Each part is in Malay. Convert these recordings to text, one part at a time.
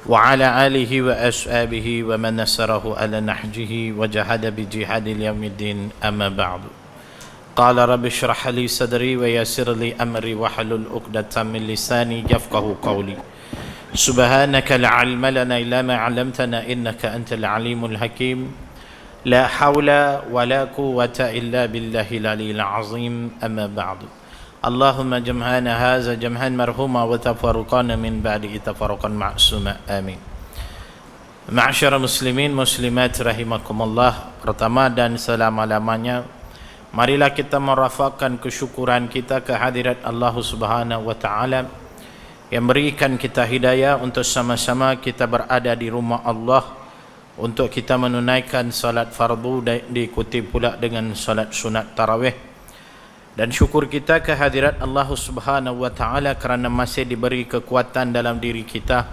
وعلى آله وأصحابه ومن نصره على نهجه وجاهد بجهاد اليوم الدين أما بعد قال رب اشرح لي صدري ويسر لي أمري واحلل عقدة من لساني يفقهوا قولي سبحانك لا علم لنا إلا ما علمتنا إنك أنت العليم الحكيم لا حول ولا قوة إلا بالله العلي العظيم أما بعد اللهم جمعنا هذا جمعا مرحوما وتفرقنا من بعده تفرقا معصوما آمين. Ma'asyara muslimin muslimat rahimakumullah, pertama dan selama-lamanya marilah kita merafaqkan kesyukuran kita kehadirat Allah Subhanahu wa taala yang berikan kita hidayah untuk sama-sama kita berada di rumah Allah untuk kita menunaikan salat fardu dan diikuti pula dengan salat sunat tarawih. Dan syukur kita kehadirat Allah Subhanahu wa taala kerana masih diberi kekuatan dalam diri kita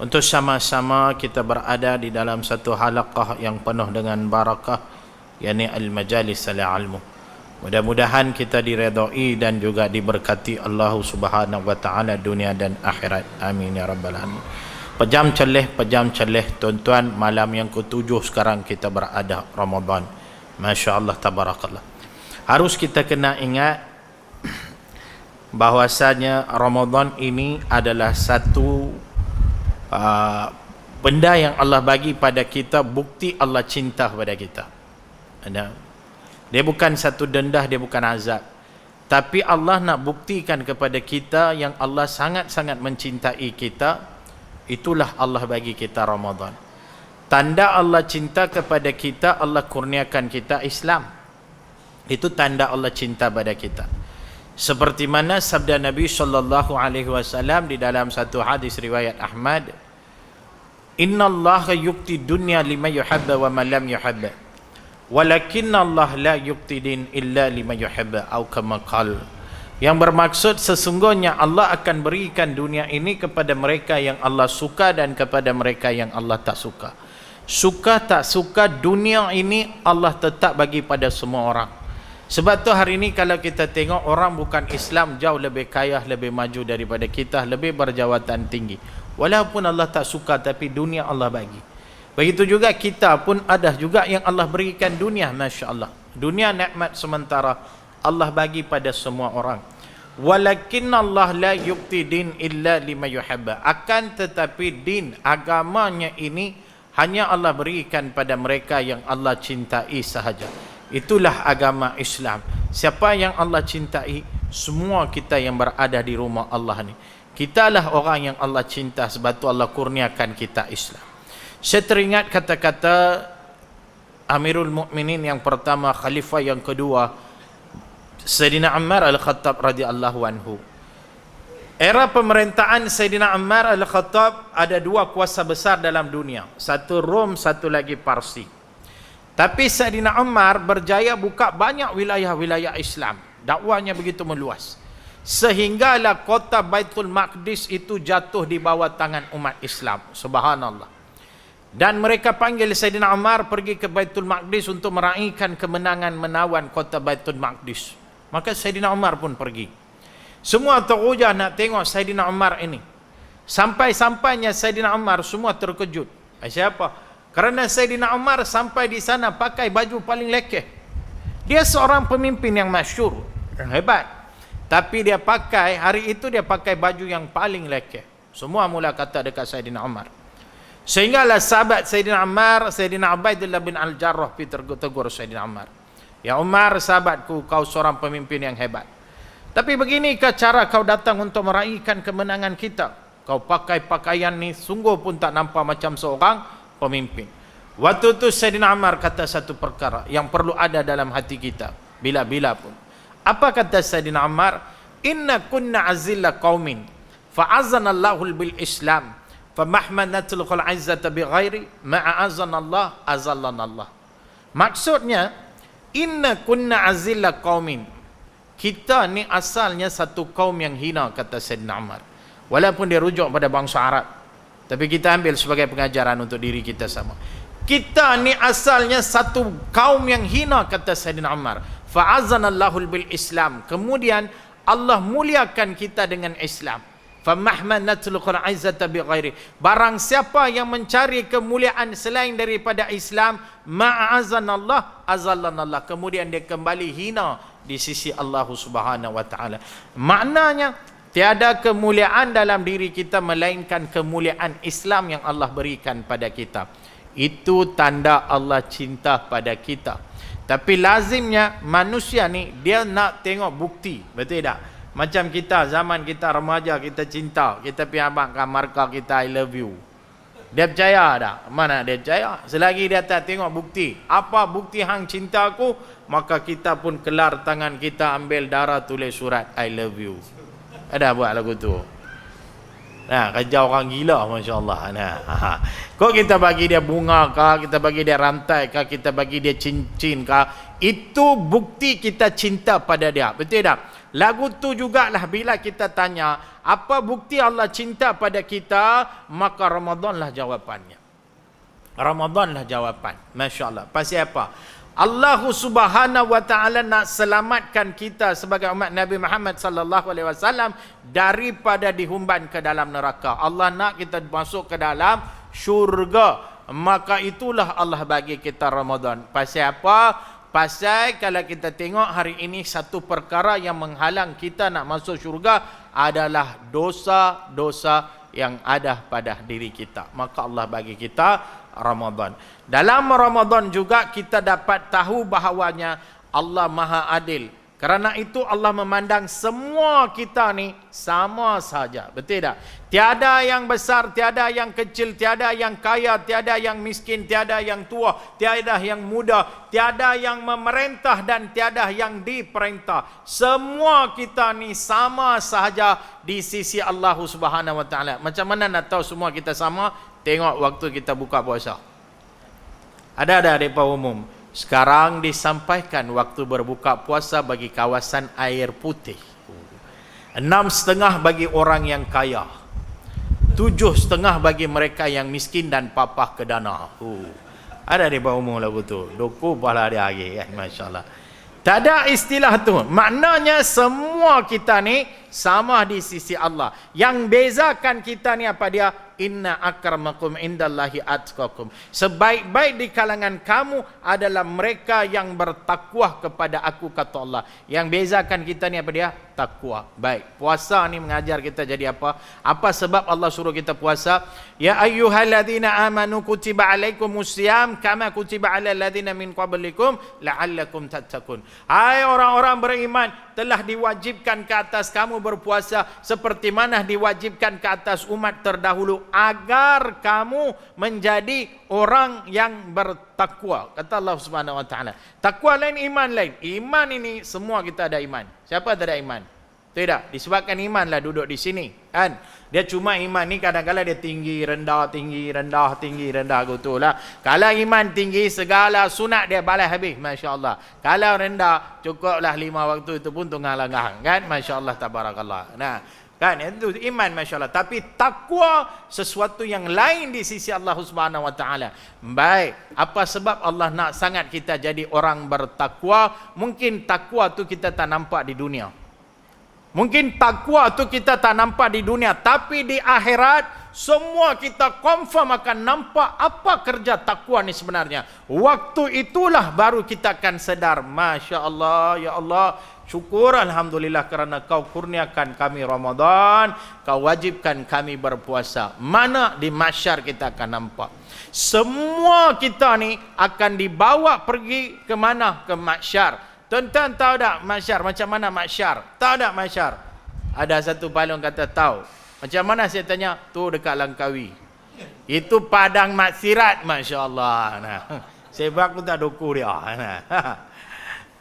untuk sama-sama kita berada di dalam satu halaqah yang penuh dengan barakah, yakni al-majalis al-ilmu. Mudah-mudahan kita diredai dan juga diberkati Allah Subhanahu wa taala dunia dan akhirat. Amin ya rabbal alamin. Pejam celeh tuan-tuan, malam yang ke-7 sekarang kita berada Ramadan. Masya-Allah tabarakallah. Harus kita kena ingat bahwasanya Ramadan ini adalah satu benda yang Allah bagi pada kita, bukti Allah cinta kepada kita. Dia bukan satu dendah, dia bukan azab. Tapi Allah nak buktikan kepada kita yang Allah sangat-sangat mencintai kita. Itulah Allah bagi kita Ramadan. Tanda Allah cinta kepada kita, Allah kurniakan kita Islam. Itu tanda Allah cinta pada kita. Seperti mana sabda Nabi sallallahu alaihi wasallam di dalam satu hadis riwayat Ahmad, "Innallaha yu'ti dunya liman yuhibbu wa man lam yuhibbu, walakinna Allah la yu'ti din illa liman yuhibbu," atau kama qala. Yang bermaksud sesungguhnya Allah akan berikan dunia ini kepada mereka yang Allah suka dan kepada mereka yang Allah tak suka. Suka tak suka, dunia ini Allah tetap bagi pada semua orang. Sebab tu hari ini kalau kita tengok orang bukan Islam jauh lebih kaya, lebih maju daripada kita, lebih berjawatan tinggi. Walaupun Allah tak suka, tapi dunia Allah bagi. Begitu juga kita pun ada juga yang Allah berikan dunia, Masya Allah. Dunia nikmat sementara, Allah bagi pada semua orang. Walakinna Allah la yu'ti din illa lima yuhabba. Akan tetapi din, agamanya ini hanya Allah berikan pada mereka yang Allah cintai sahaja. Itulah agama Islam. Siapa yang Allah cintai, semua kita yang berada di rumah Allah ni, kitalah orang yang Allah cinta, sebab tu Allah kurniakan kita Islam. Saya teringat kata-kata Amirul Mukminin yang pertama, khalifah yang kedua, Sayyidina Ammar Al-Khattab radhiyallahu anhu. Era pemerintahan Sayyidina Ammar Al-Khattab ada dua kuasa besar dalam dunia. Satu Rom, satu lagi Parsi. Tapi Sayyidina Umar berjaya buka banyak wilayah-wilayah Islam. Dakwahnya begitu meluas. Sehinggalah kota Baitul Maqdis itu jatuh di bawah tangan umat Islam. Subhanallah. Dan mereka panggil Sayyidina Umar pergi ke Baitul Maqdis untuk meraihkan kemenangan menawan kota Baitul Maqdis. Maka Sayyidina Umar pun pergi. Semua terujah nak tengok Sayyidina Umar ini. Sampai-sampainya Sayyidina Umar semua terkejut. Siapa? Kerana Sayyidina Umar sampai di sana pakai baju paling lekeh. Dia seorang pemimpin yang masyhur, yang hebat. Tapi dia pakai, hari itu dia pakai baju yang paling lekeh. Semua mula kata dekat Sayyidina Umar. Sehinggalah sahabat Sayyidina Umar, Sayyidina Ubaidillah bin Al-Jarrah pergi tegur Sayyidina Umar. Ya Umar, sahabatku, kau seorang pemimpin yang hebat. Tapi beginikah cara kau datang untuk meraihkan kemenangan kita? Kau pakai pakaian ni sungguh pun tak nampak macam seorang pemimpin. Waktu itu Sayyidina Umar kata satu perkara yang perlu ada dalam hati kita bila-bila pun. Apa kata Sayyidina Umar? Inna kunna azilla qaumin fa'azana Allahu bil Islam famahma natlqul izzata bi ghairi ma'azana Allah azallana Allah. Maksudnya, inna kunna azilla qaumin, kita ni asalnya satu kaum yang hina, kata Sayyidina Umar. Walaupun dia rujuk pada bangsa Arab, tapi kita ambil sebagai pengajaran untuk diri kita sama. Kita ni asalnya satu kaum yang hina, kata Sayyidina Umar. Fa'azanallahu bil Islam. Kemudian Allah muliakan kita dengan Islam. famahman natluqul izzata bighairi. Barang siapa yang mencari kemuliaan selain daripada Islam, ma'azanallah azallanallah, kemudian dia kembali hina di sisi Allah Subhanahu wa taala. Maknanya tiada kemuliaan dalam diri kita melainkan kemuliaan Islam yang Allah berikan pada kita. Itu tanda Allah cinta pada kita. Tapi lazimnya manusia ni dia nak tengok bukti, betul tak? Macam kita, zaman kita remaja, kita cinta, kita pergi abangkan markah kita I love you. Dia percaya tak? Mana dia percaya? Selagi dia tak tengok bukti, apa bukti hang cinta aku, maka kita pun kelar tangan kita, ambil darah, tulis surat I love you. Ada buat lagu tu. Nah, kerja orang gila, masya-Allah. Nah, kok kita bagi dia bunga kah, kita bagi dia rantai kah, kita bagi dia cincin kah, itu bukti kita cinta pada dia. Betul tak? Lagu tu jugalah bila kita tanya, apa bukti Allah cinta pada kita, maka Ramadanlah jawapannya. Ramadanlah jawapan. Masya-Allah. Pasal apa? Allah Subhanahu wa taala nak selamatkan kita sebagai umat Nabi Muhammad sallallahu alaihi wasallam daripada dihumban ke dalam neraka. Allah nak kita masuk ke dalam syurga. Maka itulah Allah bagi kita Ramadan. Pasal apa? Pasal kalau kita tengok hari ini satu perkara yang menghalang kita nak masuk syurga adalah dosa-dosa yang ada pada diri kita. Maka Allah bagi kita Ramadan. Dalam Ramadan juga kita dapat tahu bahawanya Allah Maha Adil. Kerana itu Allah memandang semua kita ni sama saja. Betul tak? Tiada yang besar, tiada yang kecil, tiada yang kaya, tiada yang miskin, tiada yang tua, tiada yang muda, tiada yang memerintah dan tiada yang diperintah. Semua kita ni sama sahaja di sisi Allah Subhanahu wa taala. Macam mana nak tahu semua kita sama? Tengok waktu kita buka puasa. Ada depa umum. Sekarang disampaikan waktu berbuka puasa bagi kawasan air putih. 6,5 bagi orang yang kaya. 7,5 bagi mereka yang miskin dan papah ke dana. Ada depa umum lagu tu. Doku pala dia lagi kan, masya-Allah. Tak ada istilah tu. Maknanya semua kita ni sama di sisi Allah. Yang bezakan kita ni apa dia? Inna akramakum indallahi atqakum. Sebaik-baik di kalangan kamu adalah mereka yang bertakwa kepada aku, kata Allah. Yang bezakan kita ni apa dia? Takwa. Baik. Puasa ni mengajar kita jadi apa? Apa sebab Allah suruh kita puasa? Ya ayyuhalladzina amanu kutiba alaikumusiyam kama kutiba alal ladzina min qablikum la'allakum tattaqun. Hai orang-orang beriman, telah diwajibkan ke atas kamu berpuasa seperti mana diwajibkan ke atas umat terdahulu agar kamu menjadi orang yang bertakwa. Kata Allah Subhanahu wa taala. Takwa lain, iman lain. Iman ini semua kita ada iman. Siapa tak ada iman? Tidak, disebabkan imanlah duduk di sini, kan? Dia cuma iman ni kadang-kadang dia tinggi rendah, tinggi rendah, tinggi rendah gitulah. Kalau iman tinggi, segala sunat dia balas habis, masya-Allah. Kalau rendah, cukuplah 5 waktu itu pun tunggang-langgang, kan? Masya-Allah, tabarakallah. Nah, kan itu iman, masya-Allah. Tapi takwa sesuatu yang lain di sisi Allah Subhanahu wa taala. Baik, apa sebab Allah nak sangat kita jadi orang bertakwa? Mungkin takwa tu kita tak nampak di dunia. Mungkin takwa tu kita tak nampak di dunia, tapi di akhirat semua kita confirm akan nampak apa kerja takwa ni sebenarnya. Waktu itulah baru kita akan sedar, masya-Allah, ya Allah, syukur alhamdulillah kerana kau kurniakan kami Ramadan, kau wajibkan kami berpuasa. Mana di mahsyar kita akan nampak. Semua kita ni akan dibawa pergi ke mana? Ke mahsyar. Tuan-tuan tahu tak mahsyar? Macam mana mahsyar? Tahu tak mahsyar? Ada satu balong kata tahu. Macam mana saya tanya? Tu dekat Langkawi. Itu padang maksirat, masya-Allah. Nah, sebab aku tak doku dia. Nah.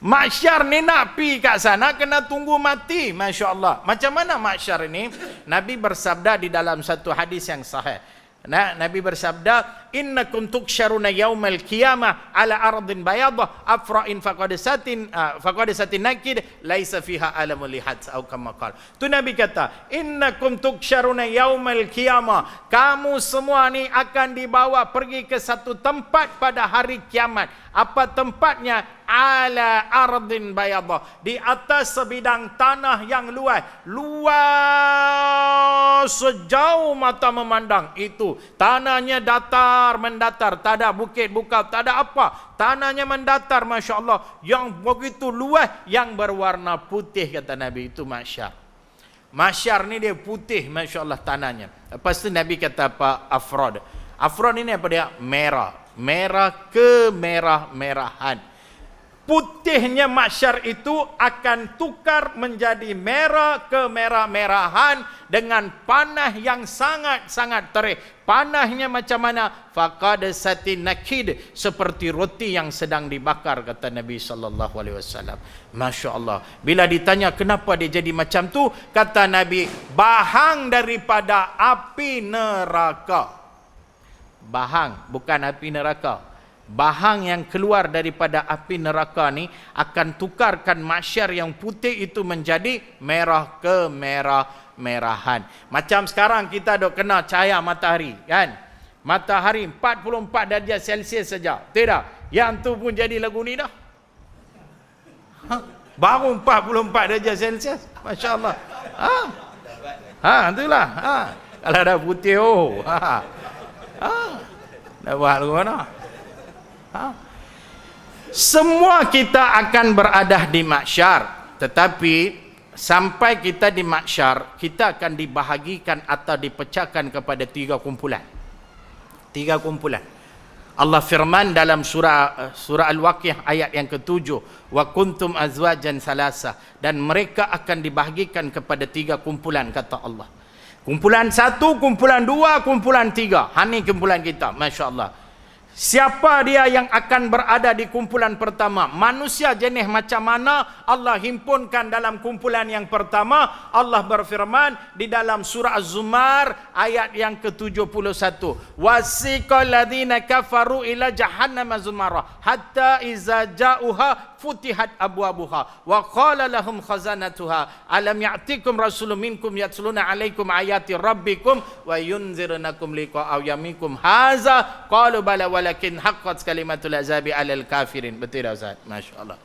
Mahsyar ni nak pi kat sana kena tunggu mati, masya-Allah. Macam mana mahsyar ini? Nabi bersabda di dalam satu hadis yang sahih. Nah, Nabi bersabda, innakum tuksharuna yaumal qiyamah ala ardin bayadah afra'in faqadisatin nakid laisa fiha alamul lihat atau kama qala. Tu Nabi kata, innakum tuksharuna yaumal qiyamah, kamu semua ni akan dibawa pergi ke satu tempat pada hari kiamat. Apa tempatnya? Ala ardin bayadah, di atas sebidang tanah yang luas. Luas sejauh mata memandang. Itu tanahnya datar mendatar, tak ada bukit bukau, tak ada apa. Tanahnya mendatar, Masya Allah, yang begitu luas, yang berwarna putih, kata Nabi. Itu mahsyar. Mahsyar ni dia putih, Masya Allah, tanahnya. Lepas tu Nabi kata apa? Afrod. Afrod ini apa dia? Merah. Merah kemerah-merahan. Putihnya mahsyar itu akan tukar menjadi merah kemerah-merahan dengan panah yang sangat-sangat terik. Panahnya macam mana? Faqad satin nakid, seperti roti yang sedang dibakar, kata Nabi sallallahu alaihi wasallam. Masya Allah. Bila ditanya kenapa dia jadi macam tu, kata Nabi, bahang daripada api neraka. Bahang, bukan api neraka. Bahang yang keluar daripada api neraka ni akan tukarkan mahsyar yang putih itu menjadi merah kemerah-merahan. Macam sekarang kita dok kena cahaya matahari, kan? Matahari 44 darjah Celsius saja. Tidak, yang tu pun jadi lagu ni dah. Baru 44 darjah Celsius. Masya Allah. Itulah. Kalau dah putih, dah buat lagu mana? Semua kita akan berada di mahsyar, tetapi sampai kita di mahsyar, kita akan dibahagikan atau dipecahkan kepada 3 kumpulan. 3 kumpulan. Allah firman dalam surah Al-Waqiah ayat yang ke-7, wa kuntum azwajan salasa, dan mereka akan dibahagikan kepada 3 kumpulan, kata Allah. Kumpulan 1, kumpulan 2, kumpulan 3. Ini kumpulan kita, Masya Allah. Siapa dia yang akan berada di kumpulan pertama? Manusia jenis macam mana? Allah himpunkan dalam kumpulan yang pertama. Allah berfirman di dalam surah Az-Zumar ayat yang ke-71. Wasiqal ladzina kafaru ila jahannam zumara hatta iza ja'uha futihat abwabuha wa qala lahum khazanatuha alam ya'tikum rasulun minkum yatluna alaikum ayati rabbikum wa yunzirunakum liqa'a yawmikum haza qalu bala walakin haqqat kalimatul azabi alal kafirin. Betul tak Ustaz? Masya-Allah.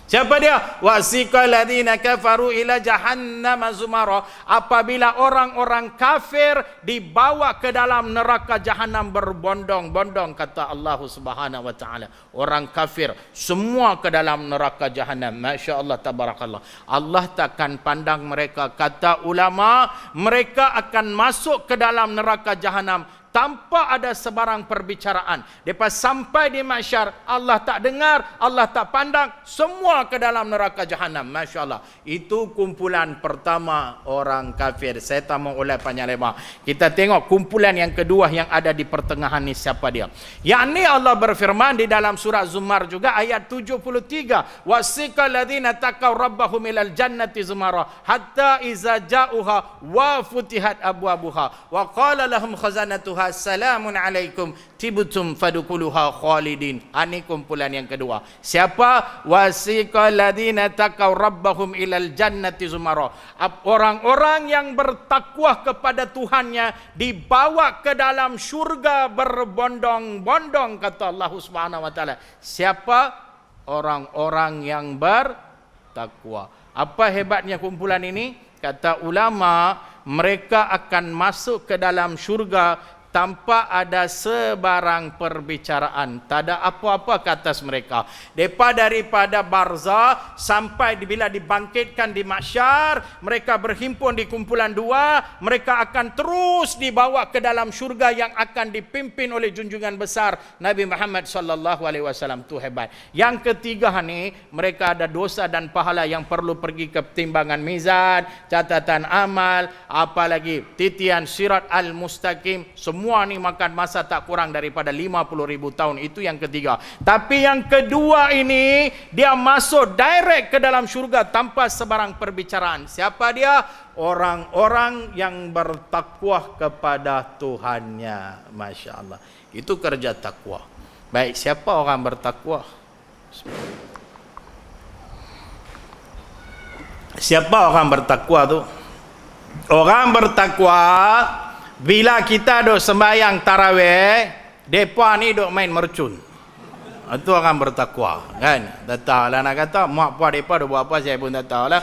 Siapa dia? Wasiqal ladzina kafaru ila jahannam zumara. Apabila orang-orang kafir dibawa ke dalam neraka jahanam berbondong-bondong, kata Allah Subhanahu wa taala. Orang kafir semua ke dalam neraka jahanam. Masya-Allah, tabarakallah. Allah takkan pandang mereka. Kata ulama, mereka akan masuk ke dalam neraka jahanam tanpa ada sebarang perbicaraan. Lepas sampai di mahsyar, Allah tak dengar, Allah tak pandang, semua ke dalam neraka jahanam. Masya Allah. Itu kumpulan pertama orang kafir. Saya tak mau ulas panjang lebar. Kita tengok kumpulan yang kedua yang ada di pertengahan ni, siapa dia? Yang ni Allah berfirman di dalam surah Zumar juga ayat 73. Wasiqal ladzina taqaw rabbahum ilal jannati zumara hatta iza ja'uha wa futihat abwabuha wa qala lahum khazanatuha assalamun alaikum tibtum fadkhuluha khalidin. Ini kumpulan yang kedua. Siapa? Wasiqal ladzina taqaw rabbahum ilal jannati zumara. Orang-orang yang bertakwa kepada Tuhannya dibawa ke dalam syurga berbondong-bondong, kata Allah Subhanahu wa taala. Siapa? Orang-orang yang bertakwa. Apa hebatnya kumpulan ini? Kata ulama, mereka akan masuk ke dalam syurga tanpa ada sebarang perbicaraan. Tak ada apa-apa ke atas mereka. Daripada barzah sampai bila dibangkitkan di mahsyar, mereka berhimpun di kumpulan 2. Mereka akan terus dibawa ke dalam syurga yang akan dipimpin oleh junjungan besar Nabi Muhammad sallallahu alaihi wasallam. Tu hebat. Yang ketiga ni, mereka ada dosa dan pahala yang perlu pergi ke timbangan mizan, catatan amal, apalagi titian sirat al-mustaqim. Semua ni makan masa tak kurang daripada 50,000 tahun. Itu yang ketiga. Tapi yang kedua ini, dia masuk direct ke dalam syurga tanpa sebarang perbicaraan. Siapa dia? Orang-orang yang bertakwa kepada Tuhannya. Masya Allah. Itu kerja takwa. Baik, siapa orang bertakwa? Siapa orang bertakwa tu? Orang bertakwa, bila kita duk sembahyang tarawih, depa ni duk main mercun. Itu orang bertakwa, kan? Tak tahulah nak kata mak puak depa dah buat apa saya pun tak tahulah.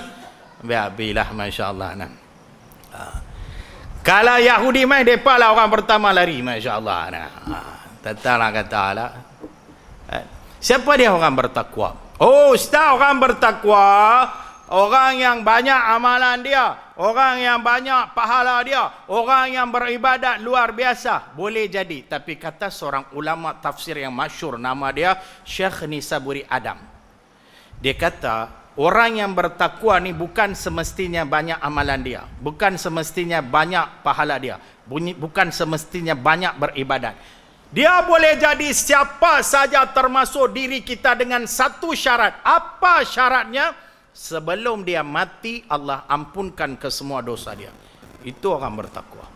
Biarlah masya-Allah nah. Kalau Yahudi mai depa lah orang pertama lari masya-Allah nah. Tak tahulah katalah. Siapa dia orang bertakwa? Oh, ustaz, orang bertakwa, orang yang banyak amalan dia, orang yang banyak pahala dia, orang yang beribadat luar biasa. Boleh jadi, tapi kata seorang ulama tafsir yang masyhur, nama dia Syekh Nisaburi Adam. Dia kata, orang yang bertakwa ni bukan semestinya banyak amalan dia, bukan semestinya banyak pahala dia, bukan semestinya banyak beribadat. Dia boleh jadi siapa saja termasuk diri kita dengan satu syarat. Apa syaratnya? Sebelum dia mati, Allah ampunkan ke semua dosa dia. Itu orang bertakwa.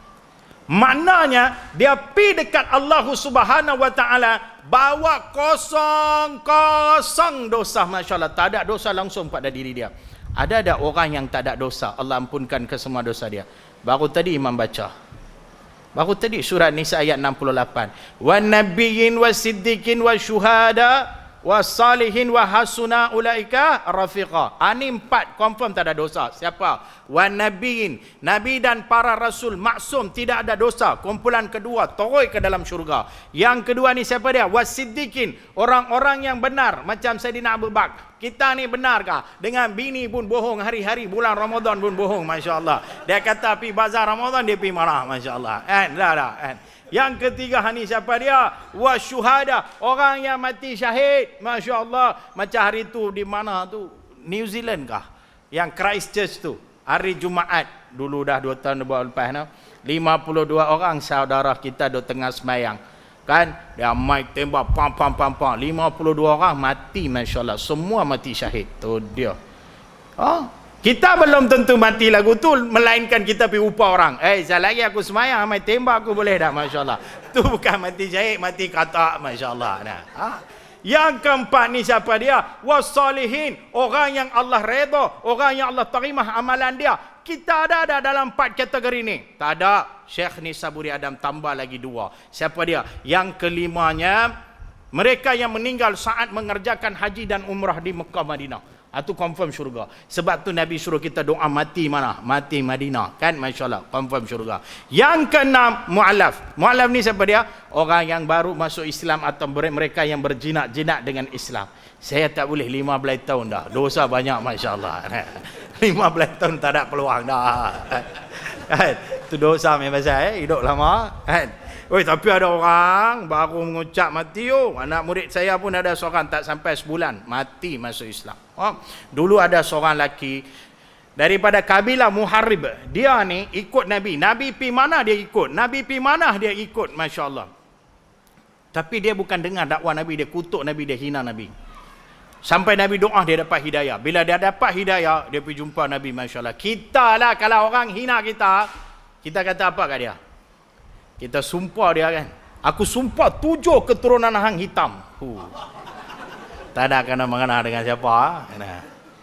Maknanya dia pergi dekat Allah Subhanahu wa taala bawa kosong dosa, masya-Allah, tak ada dosa langsung pada diri dia. Ada orang yang tak ada dosa, Allah ampunkan ke semua dosa dia. Baru tadi imam baca. Baru tadi surah Nisa ayat 68. Wan nabiyyin wasiddiqin wasyuhada wasalihin wa hasuna ulaika rafiqa. Ani 4 confirm tak ada dosa. Siapa? Wan nabiyyin, nabi dan para rasul maksum, tidak ada dosa. Kumpulan kedua terus ke dalam syurga. Yang kedua ni siapa dia? Wasiddiqin, orang-orang yang benar macam Saidina Abu Bakar. Kita ni benarkah? Dengan bini pun bohong, hari-hari bulan Ramadan pun bohong, masya-Allah. Dia kata pi bazar Ramadan, dia pi marah, masya-Allah. Dah. Yang ketiga ni siapa dia? Wasyuhada, orang yang mati syahid, masya-Allah. Macam hari tu di mana tu? New Zealand kah? Yang Christchurch tu, hari Jumaat, dulu dah 2 tahun lepas no. 52 orang saudara kita duk tengah sembahyang. Kan? Dia mic tembak pam 52 orang mati, masya-Allah. Semua mati syahid. Tu dia. Kita belum tentu mati lagu tu, melainkan kita pergi upah orang. Selagi aku semayang, main tembak aku boleh dah, masya-Allah. Tu bukan mati syahid, mati katak, masya-Allah. Nah. Yang keempat ni siapa dia? Wasalihin, orang yang Allah redha, orang yang Allah terima amalan dia. Kita ada dalam 4 kategori ni? Tak ada. Syekh Nisaburi Adam tambah lagi 2. Siapa dia? Yang kelimanya, mereka yang meninggal saat mengerjakan haji dan umrah di Mekah Madinah. Itu confirm syurga. Sebab tu Nabi suruh kita doa mati mana? Mati Madinah. Kan? Masya Allah. Confirm syurga. Yang keenam, mu'alaf. Mu'alaf ni siapa dia? Orang yang baru masuk Islam atau mereka yang berjinak-jinak dengan Islam. Saya tak boleh 15 tahun dah. Dosa banyak, Masya Allah. 15 tahun tak ada peluang dah. Itu dosa memang saya. Hidup lama. Oi, tapi ada orang baru mengucap mati. Anak murid saya pun ada seorang tak sampai sebulan mati masuk Islam. Dulu ada seorang lelaki daripada kabilah Muharrib. Dia ni ikut Nabi. Nabi pi mana dia ikut. Nabi pi mana dia ikut. Masya Allah. Tapi dia bukan dengar dakwah Nabi. Dia kutuk Nabi. Dia hina Nabi. Sampai Nabi doa dia dapat hidayah. Bila dia dapat hidayah, dia pergi jumpa Nabi. Masya Allah. Kita lah kalau orang hina kita, kita kata apa kat dia? Kita sumpah dia kan. Aku sumpah 7 keturunan hang hitam. Tak ada kena mengena dengan siapa.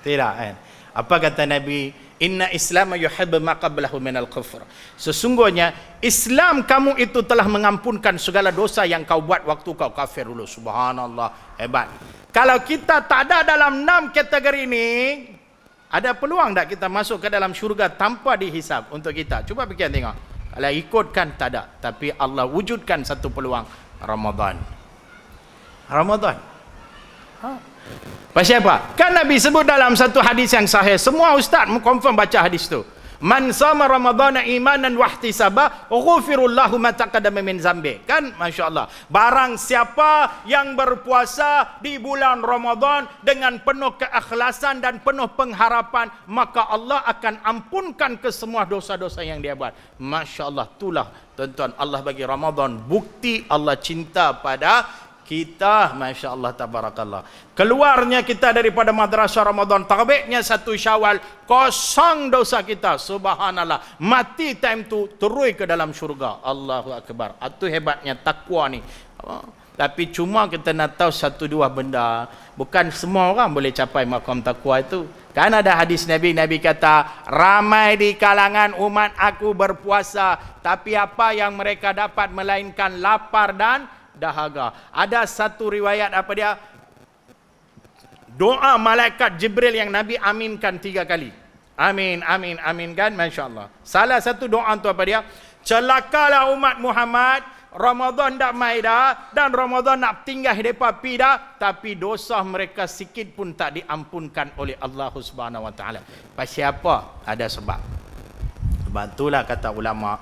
Tidak kan. Apa kata Nabi? Inna Islam yuhibbu ma qablahu minal kufr. Sesungguhnya Islam kamu itu telah mengampunkan segala dosa yang kau buat waktu kau kafir dulu. Subhanallah. Hebat. Kalau kita tak ada dalam 6 kategori ini, ada peluang tak kita masuk ke dalam syurga tanpa dihisab untuk kita? Cuba fikir tengok. Kalau ikutkan tak ada, tapi Allah wujudkan satu peluang. Ramadan. Pasal apa? Kan Nabi sebut dalam satu hadis yang sahih. Semua ustaz confirm baca hadis tu. Man sama Ramadana imanan wahtisaba ghufirullahu ma taqaddama min zambi. Kan? Masya Allah. Barang siapa yang berpuasa di bulan Ramadan dengan penuh keikhlasan dan penuh pengharapan, maka Allah akan ampunkan ke semua dosa-dosa yang dia buat. Masya Allah. Itulah tuan-tuan, Allah bagi Ramadan bukti Allah cinta pada kita. Masya Allah, tabarakallah. Keluarnya kita daripada madrasah Ramadan, terbitnya 1 Syawal, kosong dosa kita. Subhanallah. Mati time tu terus ke dalam syurga. Allahu Akbar. Itu hebatnya takwa ni. Tapi cuma kita nak tahu 1-2 benda. Bukan semua orang boleh capai makam takwa itu. Kan ada hadis Nabi kata, ramai di kalangan umat aku berpuasa, tapi apa yang mereka dapat melainkan lapar dan dahaga. Ada satu riwayat apa dia? Doa malaikat Jibril yang Nabi aminkan 3 kali. Amin, amin, amin kan? Masya Allah. Salah satu doa tu apa dia? Celakalah umat Muhammad, Ramadan dak mai dah, dan Ramadan nak tinggal depa pi dah, tapi dosa mereka sikit pun tak diampunkan oleh Allah Subhanahu wa taala. Pasal apa? Ada sebab. Sebab itulah kata ulama,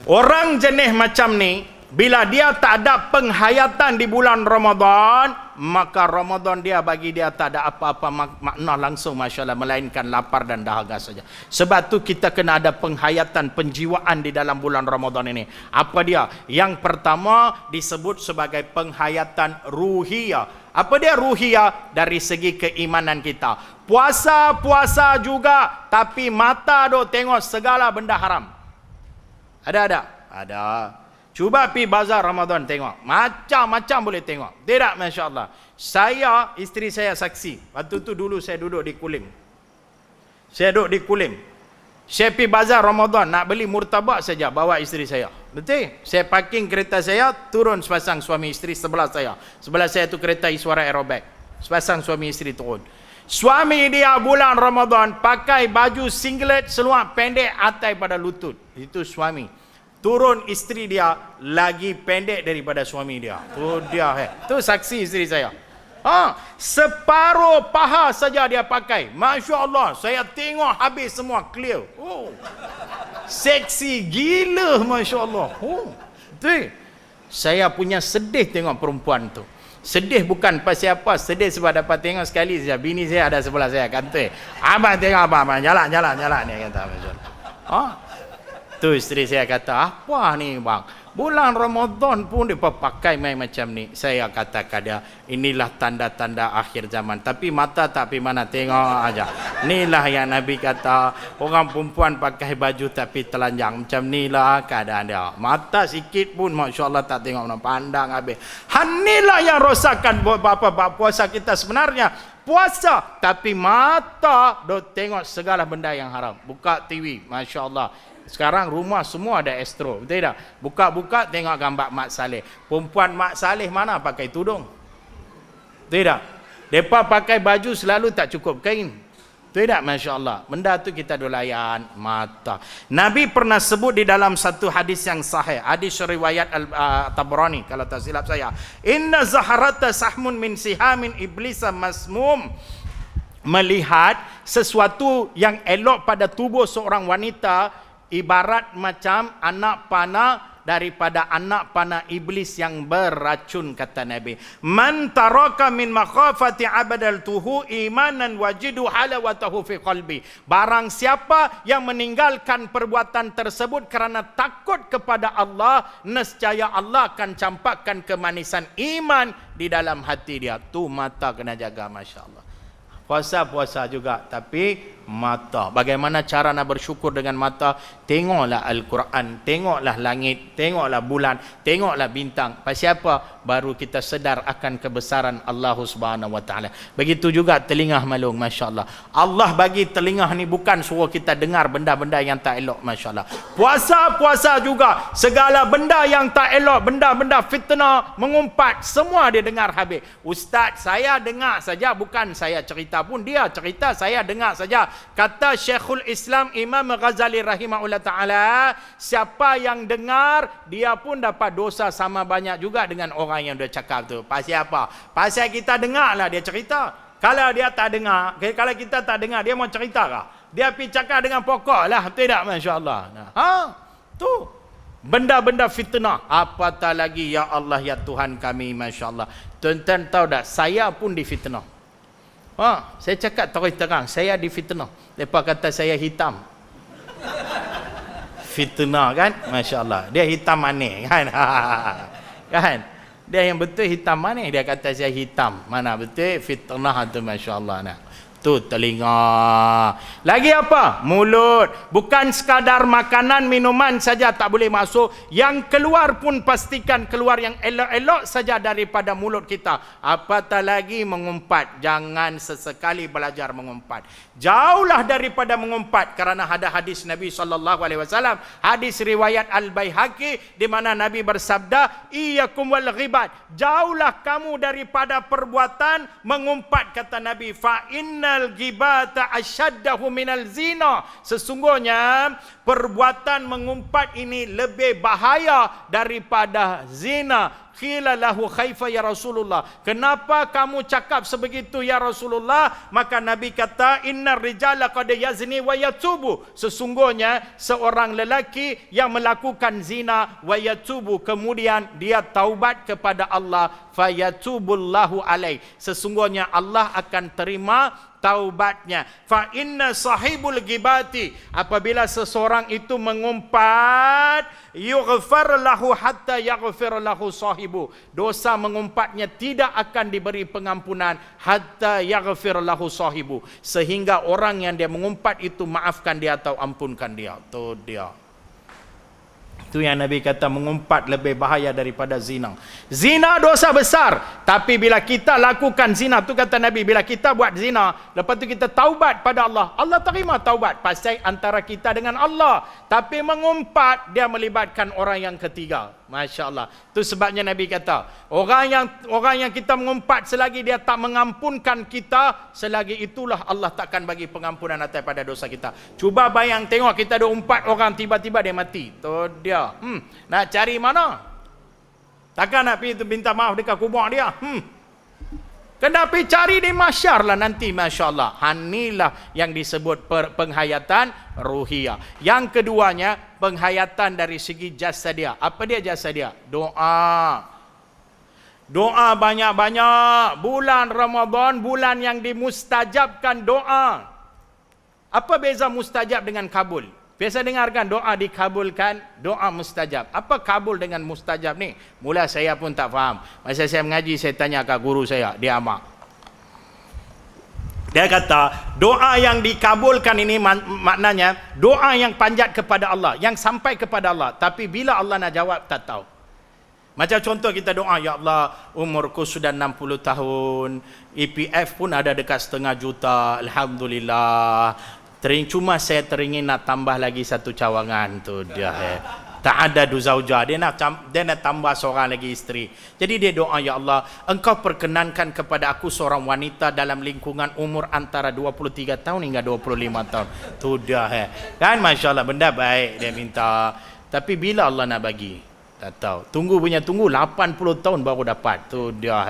orang jenis macam ni bila dia tak ada penghayatan di bulan Ramadan, maka Ramadan dia bagi dia tak ada apa-apa makna langsung, masya-Allah, melainkan lapar dan dahaga saja. Sebab tu kita kena ada penghayatan, penjiwaan di dalam bulan Ramadan ini. Apa dia? Yang pertama disebut sebagai penghayatan ruhiyah. Apa dia ruhiyah? Dari segi keimanan kita. Puasa juga, tapi mata dok tengok segala benda haram. Ada? Ada. Cuba pergi bazar Ramadan tengok. Macam-macam boleh tengok. Tidak, Masya Allah. Saya, isteri saya saksi. Waktu tu dulu saya duduk di Kulim. Saya duduk di Kulim. Saya pergi bazar Ramadan. Nak beli murtabak saja. Bawa isteri saya. Betul? Saya parking kereta saya. Turun sepasang suami isteri sebelah saya. Sebelah saya tu kereta Iswara Aerobag. Sepasang suami isteri turun. Suami dia bulan Ramadan pakai baju singlet seluar pendek atai pada lutut. Itu suami. Turun isteri dia lagi pendek daripada suami dia. Tu dia. Tu saksi isteri saya. Separuh paha saja dia pakai. Masya Allah. Saya tengok habis semua clear. Seksi gila, Masya Allah. Tu. Saya punya sedih tengok perempuan tu. Sedih bukan pasal apa. Sedih sebab dapat tengok sekali saja. Bini saya ada sebelah saya. Kata, abang tengok abang. Jalan. Dia kata, Masya Allah. Tu isteri saya kata, apa ni bang? Bulan Ramadan pun dia pakai main macam ni. Saya katakan dia, inilah tanda-tanda akhir zaman. Tapi mata tak pergi mana, tengok aja. Inilah yang Nabi kata, orang perempuan pakai baju tapi telanjang. Macam inilah keadaan dia. Mata sikit pun, Masya Allah, tak tengok mana, pandang habis. Inilah yang rosakkan puasa kita sebenarnya. Puasa, tapi mata dok tengok segala benda yang haram. Buka TV, Masya Allah. Sekarang rumah semua ada Astro, betul tak? Buka-buka tengok gambar Mak Saleh. Perempuan Mak Saleh mana pakai tudung? Betul tak? Mereka pakai baju selalu tak cukup kain. Betul tak? Masya Allah. Benda tu kita dolayan mata. Nabi pernah sebut di dalam satu hadis yang sahih. Hadis riwayat Tabrani kalau tak silap saya. Inna zaharata sahmun min sihamin iblisa masmum. Melihat sesuatu yang elok pada tubuh seorang wanita ibarat macam anak panah daripada anak panah iblis yang beracun, kata Nabi. Man taraka min makhafati abadaltuhu imanan wajidu halawatahu fi qalbi. Barang siapa yang meninggalkan perbuatan tersebut kerana takut kepada Allah, nescaya Allah akan campakkan kemanisan iman di dalam hati dia. Tu mata kena jaga, Masya Allah. Puasa juga, tapi mata. Bagaimana cara nak bersyukur dengan mata? Tengoklah Al-Quran, tengoklah langit, tengoklah bulan, tengoklah bintang. Pasal apa? Baru kita sedar akan kebesaran Allah Subhanahu wa taala. Begitu juga telinga malung, Masya-Allah. Allah bagi telinga ni bukan suruh kita dengar benda-benda yang tak elok, Masya-Allah. Puasa juga, segala benda yang tak elok, benda-benda fitnah mengumpat, semua dia dengar habis. Ustaz, saya dengar saja, bukan saya cerita pun, dia cerita, saya dengar saja. Kata Syekhul Islam Imam Ghazali rahimahullah ta'ala, siapa yang dengar, dia pun dapat dosa sama banyak juga dengan orang yang dia cakap tu. Pasal apa? Pasal kita dengar lah dia cerita. Kalau dia tak dengar, kalau kita tak dengar, dia mau cerita kah? Dia pergi cakap dengan pokok lah, tidak, Masya Allah. Tu benda-benda fitnah. Apatah lagi, ya Allah, ya Tuhan kami, Masya Allah. Tuan-tuan tahu tak, saya pun difitnah. Saya cakap terang, saya difitnah. Mereka kata saya hitam. Fitnah kan? Masya Allah. Dia hitam manis kan? Kan? Dia yang betul hitam manis. Dia kata saya hitam. Mana betul? Fitnah tu, Masya Allah. Nah. Tu telinga. Lagi apa? Mulut. Bukan sekadar makanan, minuman saja tak boleh masuk. Yang keluar pun pastikan keluar yang elok-elok saja daripada mulut kita. Apatah lagi mengumpat. Jangan sesekali belajar mengumpat. Jauhlah daripada mengumpat, kerana ada hadis Nabi SAW, hadis riwayat Al-Baihaqi, di mana Nabi bersabda, iyyakum wal ghibat, jauhlah kamu daripada perbuatan mengumpat, kata Nabi, fa innal ghibata asyaddahu minal zina, sesungguhnya perbuatan mengumpat ini lebih bahaya daripada zina. Qila lahu khaifa ya Rasulullah, kenapa kamu cakap sebegitu ya Rasulullah? Maka Nabi kata, innar rijala qad yazni wa yatubu, sesungguhnya seorang lelaki yang melakukan zina wa yatubu, kemudian dia taubat kepada Allah, fayatubullahu alaih, sesungguhnya Allah akan terima taubatnya. Fa inna sahibul ghibati, apabila seseorang itu mengumpat, yughfar lahu hatta yaghfir lahu sahibu, dosa mengumpatnya tidak akan diberi pengampunan hatta yaghfir lahu sahibu, sehingga orang yang dia mengumpat itu maafkan dia atau ampunkan dia. Tu dia. Itu yang Nabi kata mengumpat lebih bahaya daripada zina. Zina dosa besar. Tapi bila kita lakukan zina, tu kata Nabi, bila kita buat zina, lepas tu kita taubat pada Allah, Allah terima taubat. Pasal antara kita dengan Allah. Tapi mengumpat, dia melibatkan orang yang ketiga. Masya Allah. Itu sebabnya Nabi kata, orang yang kita mengumpat, selagi dia tak mengampunkan kita, selagi itulah Allah takkan bagi pengampunan atas pada dosa kita. Cuba bayang tengok, kita ada umpat orang, tiba-tiba dia mati. Tu dia. Nak cari mana? Takkan nak pergi minta maaf dekat kubur dia? Kena pergi cari di mahsyar lah nanti, Masya Allah. Inilah yang disebut penghayatan ruhiyah. Yang keduanya, penghayatan dari segi jasadia. Apa dia jasadia? Doa. Doa banyak-banyak. Bulan Ramadan, bulan yang dimustajabkan doa. Apa beza mustajab dengan kabul? Biasa dengarkan doa dikabulkan, doa mustajab. Apa kabul dengan mustajab ni? Mula saya pun tak faham. Masa saya mengaji, saya tanya ke guru saya, dia amak. Dia kata, doa yang dikabulkan ini maknanya doa yang panjat kepada Allah, yang sampai kepada Allah. Tapi bila Allah nak jawab, tak tahu. Macam contoh kita doa, ya Allah, umurku sudah 60 tahun, EPF pun ada dekat 500,000 juta, Alhamdulillah. Cuma saya teringin nak tambah lagi satu cawangan, tu dia. Tak ada zaujah, dia nak tambah seorang lagi isteri. Jadi dia doa, ya Allah, engkau perkenankan kepada aku seorang wanita dalam lingkungan umur antara 23 tahun hingga 25 tahun. Tu dia. Kan Masya Allah, benda baik dia minta. Tapi bila Allah nak bagi, tak tahu. Tunggu 80 tahun baru dapat. Tu dia.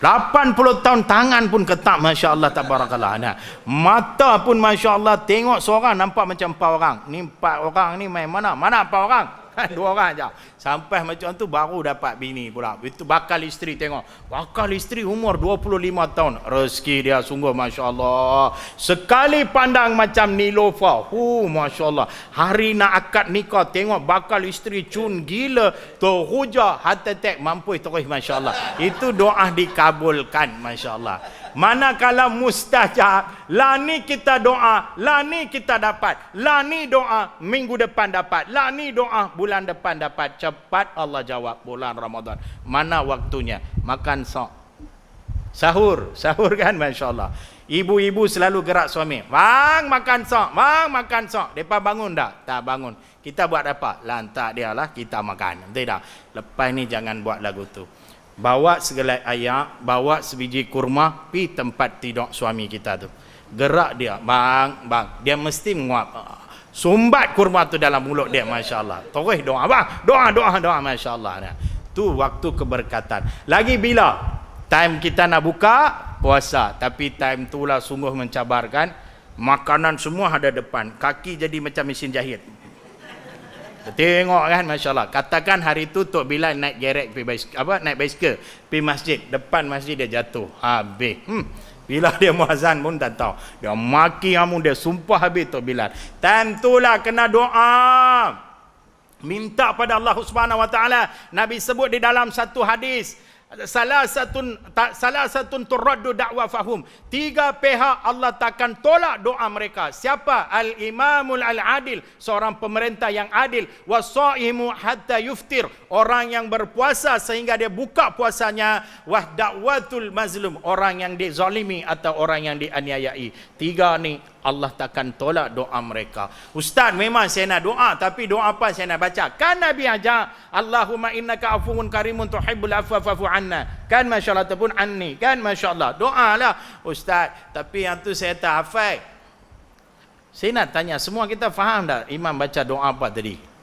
80 tahun tangan pun ketak, Masya Allah, tabarakallah. Nah, mata pun Masya Allah, tengok seorang nampak macam 4 orang. Ni 4 orang ni main mana? Mana 4 orang? 2 orang je. Sampai macam tu baru dapat bini pula. Itu bakal isteri, tengok. Bakal isteri umur 25 tahun. Rezeki dia sungguh Masya Allah. Sekali pandang macam Nilofa. Masya Allah. Hari nak akad nikah, tengok bakal isteri cun gila. Terhujah, heart attack, mampu terus Masya Allah. Itu doa dikabulkan Masya Allah. Manakala mustajab, lah ni kita doa, lah ni kita dapat, lah ni doa minggu depan dapat, lah ni doa bulan depan dapat. Cepat Allah jawab bulan Ramadan. Mana waktunya? Makan sahur kan, Masya Allah. Ibu-ibu selalu gerak suami, bang makan makan Mereka bangun tak? Tak bangun. Kita buat apa? Lantak dia lah, kita makan. Tidak. Lepas ni jangan buat lagu tu. Bawa segelai ayak, bawa sebiji kurma, pi tempat tidur suami kita tu. Gerak dia, bang. Dia mesti menguap. Sumbat kurma tu dalam mulut dia, Masya Allah. Terus doa, bang. Doa, Masya Allah. Tu waktu keberkatan. Lagi bila? Time kita nak buka puasa. Tapi time tu lah sungguh mencabarkan. Makanan semua ada depan. Kaki jadi macam mesin jahit. Tengok kan, Masya Allah. Katakan hari tu Tok Bilal naik gerek naik basikal pergi masjid, depan masjid dia jatuh habis. Bila dia muazan pun tak tahu, dia maki kamu, dia sumpah habis Tok Bilal. Time tu lah kena doa, minta pada Allah Subhanahu Wa Taala. Nabi sebut di dalam satu hadis, salah satun turaddu da'wa fahum. 3 pihak Allah takkan tolak doa mereka. Siapa? Al-Imamul Al-Adil, seorang pemerintah yang adil. Was-Shaimu hatta yuftir, orang yang berpuasa sehingga dia buka puasanya. Wa da'watul mazlum, orang yang dizalimi atau orang yang dianiayai. 3 ni Allah takkan tolak doa mereka. Ustaz, memang saya nak doa, tapi doa apa saya nak baca? Kan Nabi ajar, Allahumma innaka afuwun karimun tuhibbul afwa fa'fu anna. Kan masya-Allah, ataupun anni. Kan masya-Allah. Doa lah. Ustaz, tapi yang tu saya tak hafal. Saya nak tanya, semua kita faham tak imam baca doa apa tadi?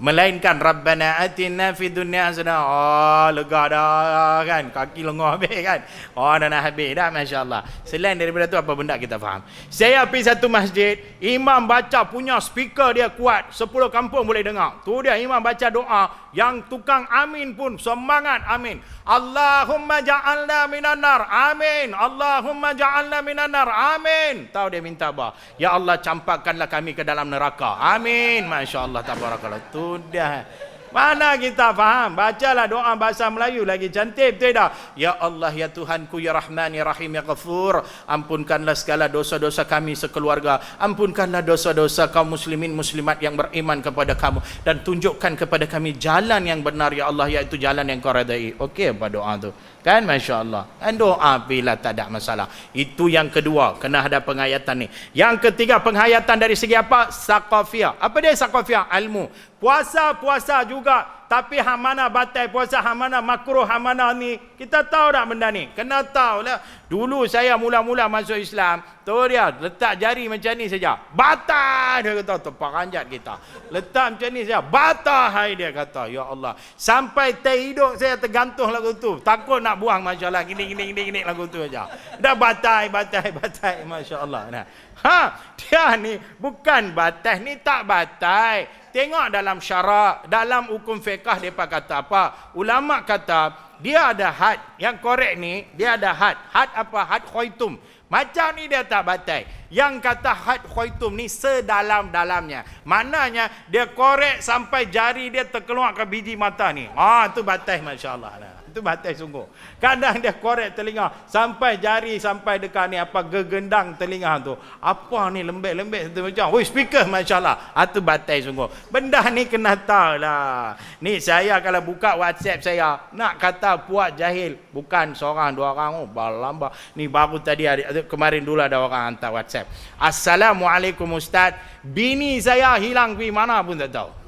Melainkan Rabbana atina fid dunya hasanah. Oh, lega dah kan, kaki lengah habis kan. Oh, dah nak habis dah, masya-Allah. Selain daripada tu apa benda kita faham? Saya pergi satu masjid, imam baca punya speaker dia kuat, 10 kampung boleh dengar. Tu dia imam baca doa, yang tukang amin pun semangat amin. Allahumma ja'alna minan nar. Amin. Allahumma ja'alna minan nar. Amin. Tahu dia minta apa? Ya Allah, campakkanlah kami ke dalam neraka. Amin. Masya-Allah, tabarakallah. Tu dah. Mana kita faham? Bacalah doa bahasa Melayu lagi cantik, betul tak? Ya Allah, ya Tuhanku, ya Rahman, ya Rahim, ya Ghafur, ampunkanlah segala dosa-dosa kami sekeluarga, ampunkanlah dosa-dosa kaum muslimin muslimat yang beriman kepada kamu, dan tunjukkan kepada kami jalan yang benar ya Allah, iaitu jalan yang kau redai. Okey apa doa tu? Kan masya-Allah. Dan doa bila tak ada masalah. Itu yang kedua, kena ada penghayatan ni. Yang ketiga, penghayatan dari segi apa? Saqafiyah. Apa dia saqafiyah? Ilmu. Puasa juga, tapi hang mana batal puasa, hang mana makruh, hang mana ni, kita tahu tak benda ni? Kena tahu lah. Dulu saya mula-mula masuk Islam, tu dia letak jari macam ni saja, batal, dia kata, tepak ranjat kita. Letak macam ni saja, batal, hai, dia kata. Ya Allah, sampai terhidup saya tergantung lagu tu, takut nak buang, masya-Allah, gini lagu tu aja. Dah batal, masya-Allah. Nah. Dia ni bukan batal, ni tak batal. Tengok dalam syarak, dalam hukum fiqh mereka kata apa? Ulama kata dia ada had. Yang korek ni dia ada had. Had apa? Had khaitum. Macam ni dia tak batal. Yang kata had khaitum ni sedalam-dalamnya. Maknanya dia korek sampai jari dia terkeluar ke biji mata ni. Tu batal, masya-Allah. Itu batal sungguh. Kadang dia korek telinga sampai jari, sampai dekat ni apa, gegendang telinga tu. Apa ni lembek-lembek tu macam. Oi, speaker, masya-Allah. Itu batal sungguh. Benda ni kena tahu lah. Ni saya kalau buka WhatsApp saya, nak kata puak jahil, bukan seorang dua orang, balamba. Ni baru tadi kemarin dulu ada orang hantar WhatsApp. Assalamualaikum Ustaz. Bini saya hilang pergi mana pun tak tahu.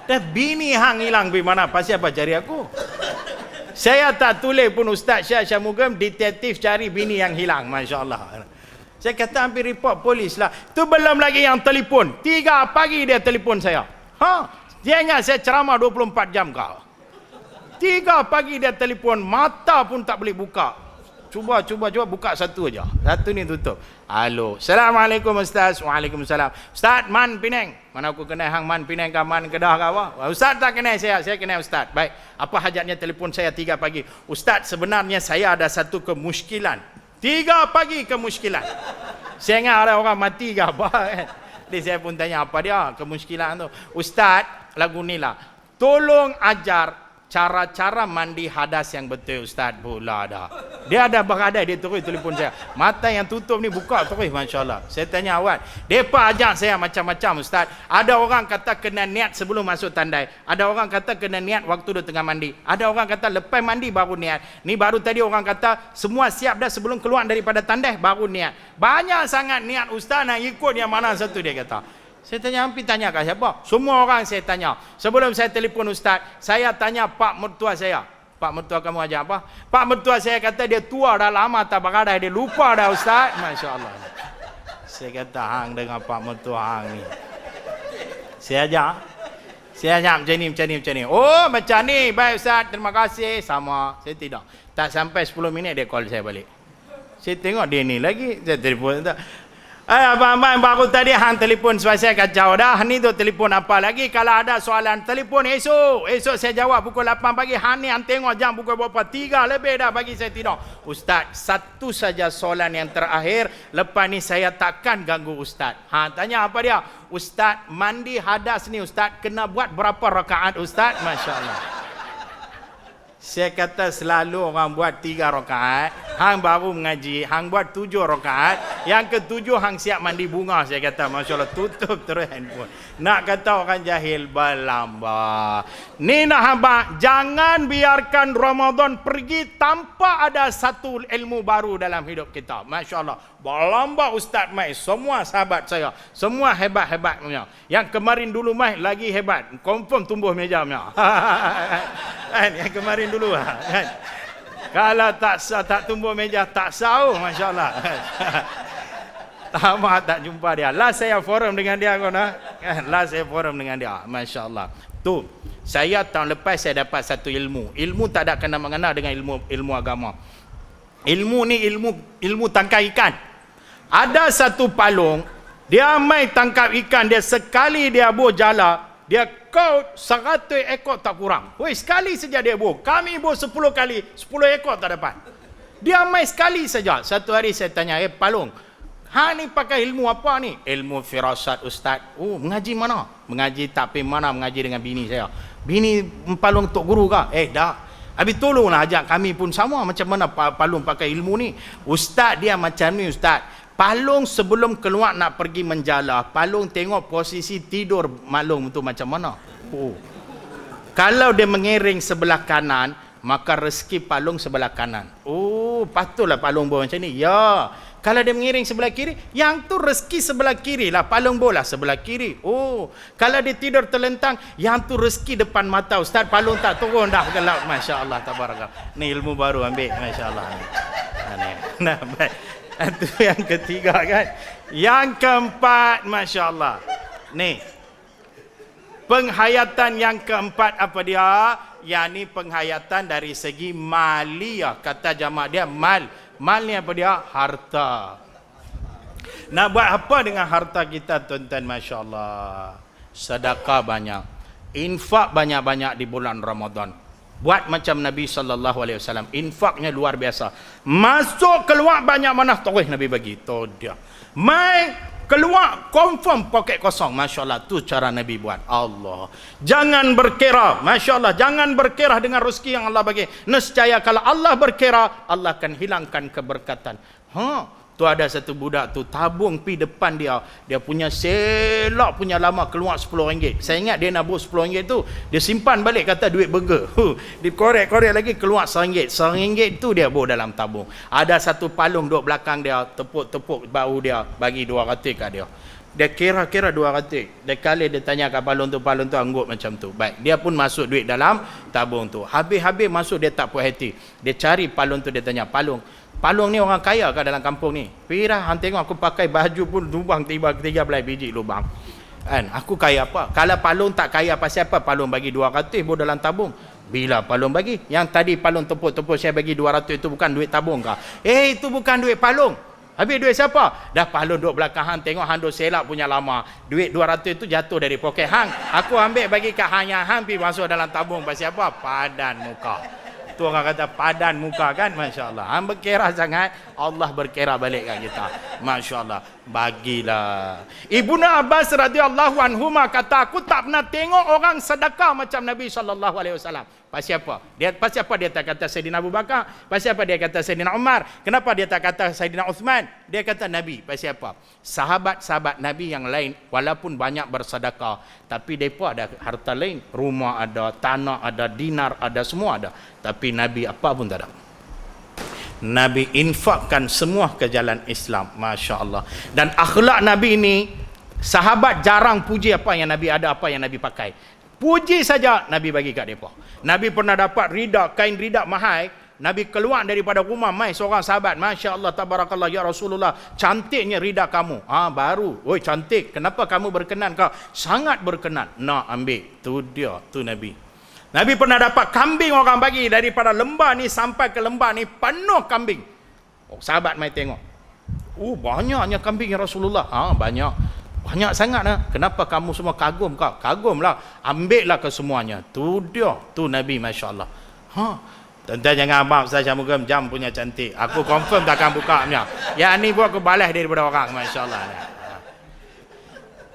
Dah bini hang hilang pergi mana? Pasal apa cari aku? Saya tak tulis pun Ustaz Syah Syamugam detektif cari bini yang hilang. Masya-Allah. Saya kata hampir report polis lah. Tu belum lagi yang telefon. 3 pagi dia telefon saya. Dia ingat saya ceramah 24 jam kau. 3 pagi dia telefon, mata pun tak boleh buka. Cuba buka satu aja. Satu ni tutup. Halo. Assalamualaikum Ustaz. Waalaikumsalam. Ustaz, Man Penang. Mana aku kenal hang Man Penang ke Man Kedah ke apa? Ustaz tak kenal saya kenal Ustaz. Baik. Apa hajatnya telefon saya 3 pagi? Ustaz, sebenarnya saya ada satu kemusykilan. 3 pagi kemusykilan. Saya ingat ada orang mati ke apa kan. Jadi saya pun tanya apa dia kemusykilan tu. Ustaz, lagu ni lah. Tolong ajar cara-cara mandi hadas yang betul Ustaz. Pula dah. Dia ada beradai, dia terus telefon saya. Mata yang tutup ni buka terus, masya-Allah. Saya tanya awak, depa ajak saya macam-macam Ustaz. Ada orang kata kena niat sebelum masuk tandai. Ada orang kata kena niat waktu dia tengah mandi. Ada orang kata lepas mandi baru niat. Ni baru tadi orang kata semua siap dah sebelum keluar daripada tandai baru niat. Banyak sangat niat Ustaz, nak ikut yang mana satu dia kata. Saya tanya, hampir tanya kat siapa? Semua orang saya tanya. Sebelum saya telefon Ustaz, saya tanya pak mertua saya. Pak mertua kamu ajak apa? Pak mertua saya kata dia tua dah lama tak beradai, dia lupa dah Ustaz. Masya-Allah. Saya kata hang dengan pak mertua hang ni. Saya ajak macam ni. Oh, macam ni. Baik Ustaz, terima kasih. Sama. Saya tidak. Tak sampai 10 minit dia call saya balik. Saya tengok dia ni lagi. Saya telefon tak. Abang-abang baru tadi hang telefon saya kacau dah. Ni tu telefon apa lagi? Kalau ada soalan telefon esok. Esok saya jawab pukul 8 pagi. Hang ni hang tengok jam pukul berapa? 3 lebih dah bagi saya tidur. Ustaz, satu saja soalan yang terakhir. Lepas ni saya takkan ganggu Ustaz. Tanya apa dia? Ustaz, mandi hadas ni Ustaz kena buat berapa rakaat Ustaz? Masya-Allah. Saya kata selalu orang buat 3 rakaat, hang baru mengaji, hang buat 7 rakaat, yang ke-7 hang siap mandi bunga. Saya kata masya-Allah, tutup terus handphone. Nak kata orang jahil berlamba. Ni nak habaq, jangan biarkan Ramadan pergi tanpa ada satu ilmu baru dalam hidup kita. Masya-Allah. Berlamba Ustaz mai, semua sahabat saya, semua hebat-hebat punya. Yang kemarin dulu mai lagi hebat, confirm tumbuh meja punya. Kan yang kemarin dulu kan. Kalau tak tumbuh meja tak sahur, masya-Allah. Lama tak jumpa dia. Last saya forum dengan dia kan. Last saya forum dengan dia, masya-Allah. Tu, saya tahun lepas saya dapat satu ilmu. Ilmu tak ada kena mengena dengan ilmu agama. Ilmu ni ilmu tangkap ikan. Ada satu palung, dia mai tangkap ikan, dia sekali dia buh jala, dia kaut 100 ekor tak kurang. Woi, sekali saja dia buh. Kami buh 10 kali, 10 ekor tak dapat. Dia mai sekali saja. Satu hari saya tanya, palung, hang ni pakai ilmu apa ni? Ilmu firasat Ustaz. Oh, mengaji mana? Mengaji tak pergi mana, mengaji dengan bini saya. Bini palung tok guru kah? Dah. Habis tolonglah ajak kami pun sama macam mana palung pakai ilmu ni. Ustaz dia macam ni Ustaz. Palung sebelum keluar nak pergi menjala, palung tengok posisi tidur malung tu macam mana. Oh. Kalau dia mengiring sebelah kanan, maka rezeki palung sebelah kanan. Oh, patutlah palung bawa macam ni. Ya. Kalau dia mengiring sebelah kiri, yang tu rezeki sebelah kiri lah, palung bola sebelah kiri. Oh, kalau dia tidur terlentang, yang tu rezeki depan mata Ustaz, palung tak turun dah ke laut. Masya-Allah, tabarakallah. Ni ilmu baru ambil, masya-Allah. Nah, baik. Itu yang ketiga kan. Yang keempat, masya-Allah. Ni. Penghayatan yang keempat apa dia? Yakni penghayatan dari segi maliyah. Kata jamak dia mal. Mal ni apa dia? Harta. Nak buat apa dengan harta kita tuan-tuan, masya-Allah? Sedekah banyak. Infak banyak-banyak di bulan Ramadan. Buat macam Nabi SAW. Infaknya luar biasa. Masuk keluar banyak mana terus Nabi bagi. Tu dia. Mai keluar confirm poket kosong. Masya-Allah, tu cara Nabi buat. Allah. Jangan berkira. Masya-Allah, jangan berkira dengan rezeki yang Allah bagi. Nescaya kalau Allah berkira, Allah akan hilangkan keberkatan. Tu ada satu budak tu tabung pi depan dia. Dia punya selak punya lama keluar RM10. Saya ingat dia nabur RM10 tu, dia simpan balik kata duit burger. Dia korek-korek lagi keluar RM1. RM1 tu dia bawa dalam tabung. Ada satu palung duduk belakang dia, tepuk-tepuk bahu dia, bagi 200 kat dia. Dia kira-kira 200. Dia kali dia tanya kat palung tu angguk macam tu. Baik, dia pun masuk duit dalam tabung tu. Habis-habis masuk dia tak puas hati. Dia cari palung tu, dia tanya, Palung ni orang kaya ke dalam kampung ni? Pirah, hang tengok aku pakai baju pun lubang 13 biji lubang. Kan? Aku kaya apa? Kalau palung tak kaya pasal apa? Palung bagi 200 bawa dalam tabung. Bila palung bagi? Yang tadi palung tepuk-tepuk saya bagi 200 itu bukan duit tabung kah? Itu bukan duit palung. Habis duit siapa? Dah palung duduk belakang hang, tengok hang duk selak punya lama. Duit 200 itu jatuh dari poket hang. Aku ambil bagi kat hang, yang hang pergi masuk dalam tabung pasal apa? Padan muka. Tu orang kata padan muka kan, masya-Allah. Hang berkira sangat, Allah berkira balik kat kita. Masya-Allah. Bagilah. Ibnu Abbas radhiyallahu anhuma kata, aku tak pernah tengok orang sedekah macam Nabi SAW. Pasal apa? Pasal apa dia tak kata Saidina Abu Bakar? Pasal apa dia kata Saidina Umar? Kenapa dia tak kata Saidina Uthman? Dia kata Nabi. Pasal apa? Sahabat-sahabat Nabi yang lain walaupun banyak bersedekah, tapi mereka ada harta lain. Rumah ada, tanah ada, dinar ada, semua ada. Tapi Nabi apa pun tak ada. Nabi infakkan semua ke jalan Islam. Masya Allah. Dan akhlak Nabi ini, sahabat jarang puji apa yang Nabi ada, apa yang Nabi pakai. Puji saja Nabi bagi kat mereka. Nabi pernah dapat kain rida mahal. Nabi keluar daripada rumah, mai seorang sahabat, Masya Allah, tabarakallah ya Rasulullah, cantiknya rida kamu. Baru. Oi, cantik. Kenapa kamu berkenan kau? Sangat berkenan. Nak ambil. Tu dia, tu Nabi. Nabi pernah dapat kambing orang bagi daripada lembah ni sampai ke lembah ni penuh kambing. Sahabat mai tengok. Banyaknya kambing ya Rasulullah. Banyak. Banyak sangat lah. Kenapa kamu semua kagum kau? Kagumlah. Ambillah ke semuanya. Tu dia. Tu Nabi, Masya Allah. Tuan-tuan jangan abang saya Syamugam jam punya cantik. Aku confirm takkan buka punya. Yang ni buat aku balas daripada orang. Masya Allah.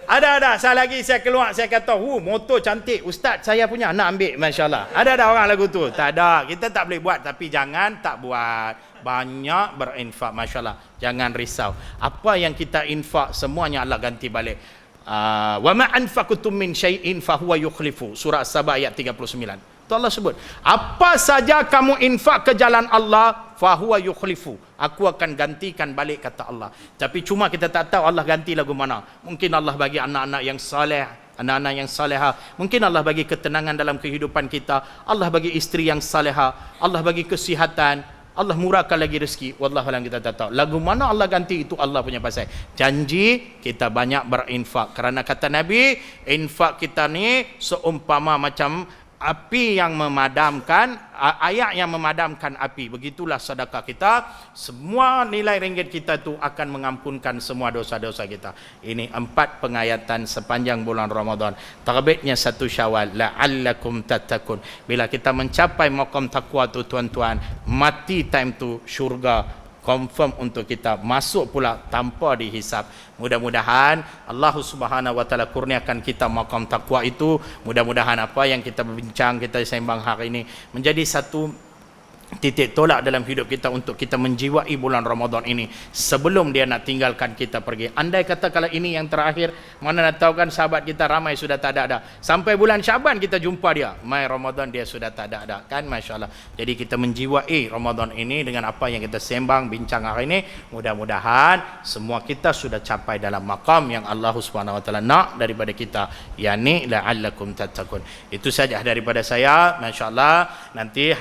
Ada saya lagi saya keluar saya kata, motor cantik ustaz saya punya nak ambil masya-Allah. Ada orang lagu tu. Tak ada, kita tak boleh buat tapi jangan tak buat. Banyak berinfak masya-Allah. Jangan risau. Apa yang kita infak semuanya Allah ganti balik. Wa ma anfaqtum min syai'in fahuwa yukhlifu. Surah As-Saba ayat 39. Tu Allah sebut, apa saja kamu infak ke jalan Allah, fahuwa yukhlifu, aku akan gantikan balik, kata Allah. Tapi cuma kita tak tahu Allah ganti lagu mana. Mungkin Allah bagi anak-anak yang saleh, anak-anak yang salehah. Mungkin Allah bagi ketenangan dalam kehidupan kita. Allah bagi isteri yang salehah. Allah bagi kesihatan. Allah murahkan lagi rezeki. Wallahualam, kita tak tahu lagu mana Allah ganti, itu Allah punya pasal. Janji kita banyak berinfak, kerana kata Nabi, infak kita ni seumpama macam api yang memadamkan, ayak yang memadamkan api. Begitulah sedekah kita. Semua nilai ringgit kita tu akan mengampunkan semua dosa-dosa kita. Ini 4 pengayatan sepanjang bulan Ramadan. Terbitnya 1 Syawal, la'allakum tattaqun. Bila kita mencapai maqam takwa tu tuan-tuan, mati time tu syurga confirm untuk kita, masuk pula tanpa dihisap. Mudah-mudahan Allah Subhanahu wa taala kurniakan kita maqam takwa itu. Mudah-mudahan apa yang kita berbincang, kita sembang hari ini menjadi satu titik tolak dalam hidup kita untuk kita menjiwai bulan Ramadan ini sebelum dia nak tinggalkan kita pergi. Andai kata kalau ini yang terakhir, mana nak tahu kan sahabat kita ramai sudah tak ada. Sampai bulan Syaban kita jumpa dia, mai Ramadan dia sudah tak ada kan, masya-Allah. Jadi kita menjiwai Ramadan ini dengan apa yang kita sembang bincang hari ini. Mudah-mudahan semua kita sudah capai dalam maqam yang Allah Subhanahu wa taala nak daripada kita, yakni la'allakum tattaqun. Itu saja daripada saya, masya-Allah. Nanti